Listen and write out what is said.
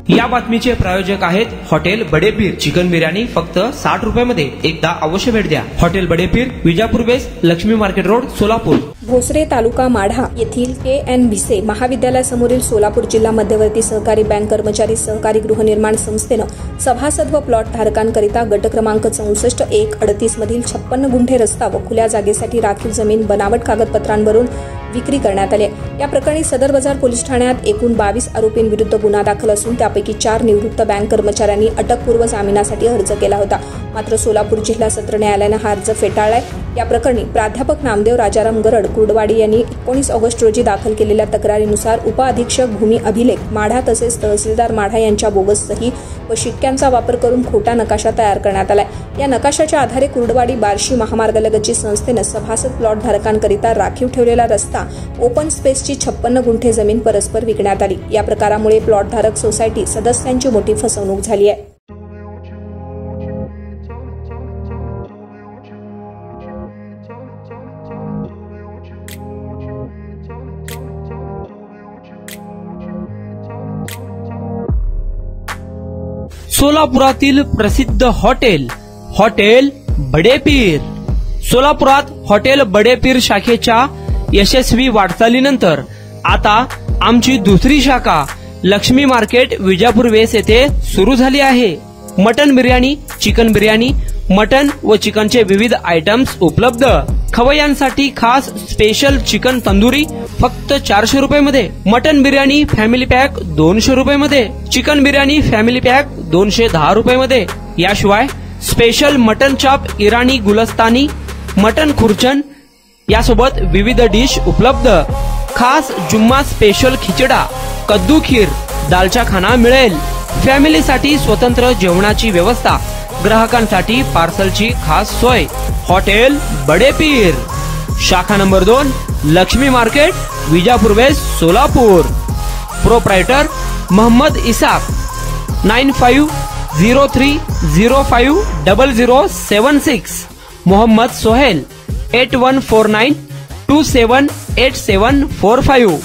या बातमीचे प्रायोजक आहेत हॉटेल बडेपीर। चिकन बिर्याणी फक्त 60 रुपयामध्ये। एकदा अवश्य भेट द्या। Hotel Badepir, Vijapur west, Lakshmi market road, Solapur. Bhosare taluka Madha येथील KN भिसे महाविद्यालयासमोरील सोलापूर जिल्हा मध्यवर्ती सहकारी बँक कर्मचारी सहकारी गृहनिर्माण संस्थेनं सभासद व प्लॉट धारकांकरिता गट क्रमांक 64-1-38 मधील 56 गुंठे रस्ता व खुल्या जागेसाठी राखीव जमीन बनावट कागदपत्रांवरून विक्री करण्यात आली। या प्रकरणी सदर बाजार पोलीस ठाण्यात एकूण 22 आरोपींविरुद्ध गुन्हा दाखल असून त्यापैकी 4 निवृत्त बँक कर्मचाऱ्यांनी अटकपूर्व जामिनासाठी अर्ज केला होता। मात्र सोलापूर जिल्हा सत्र न्यायालयानं हा अर्ज फेटाळलाय। या प्रकरणी प्राध्यापक नामदेव राजाराम गरड कुर्डवाडी यांनी 19 ऑगस्ट रोजी दाखल केलेल्या तक्रारीनुसार उपअधीक्षक भूमी अभिलेख माढा तसेच तहसीलदार माढा यांच्या बोगस सही व शिक्क्यांचा वापर करून खोटा नकाशा तयार करण्यात आलाय। या नकाशाच्या आधारे कुर्डवाडी बार्शी महामार्गालगतची संस्थेनं सभासद प्लॉट धारकांकरिता राखीव ठेवलेला रस्ता ओपन स्पेसची 56 गुंठे जमीन परस्पर विकण्यात आली। या प्रकारामुळे प्लॉट धारक सोसायटी सदस्यांची मोठी फसवणूक झाली आहे। सोलापुरातील प्रसिद्ध हॉटेल बडेपीर। सोलापुरात हॉटेल बडेपीर शाखेच्या यशस्वी वाटचालीनंतर आता आमची दुसरी शाखा लक्ष्मी मार्केट विजापूर वेस्ट येथे सुरू झाली आहे। Mutton biryani, chicken biryani, mutton व चिकनचे विविध आयटम्स उपलब्ध। खवय्यांसाठी खास स्पेशल चिकन तंदुरी फक्त 400 रुपयामध्ये। मटन बिर्याणी फॅमिली पॅक 200 रुपयामध्ये। चिकन बिर्याणी फॅमिली पॅक 210 रुपयामध्ये। याशिवाय स्पेशल मटन चाप, इराणी गुलस्तानी, मटन खुर्चन यासोबत विविध डिश उपलब्ध। खास जुम्मा स्पेशल खिचडा, कद्दू खीर, दालचा खाना मिळेल। फॅमिलीसाठी स्वतंत्र जेवणाची व्यवस्था, ग्राहकांसाठी पार्सलची खास सोय। हॉटेल बडेपीर, शाखा number 2, Laxmi market, Vijapur west, Solapur. Proprietor Mohammed Isaq, 9503050076। Mohammed Sohail, 8149278745।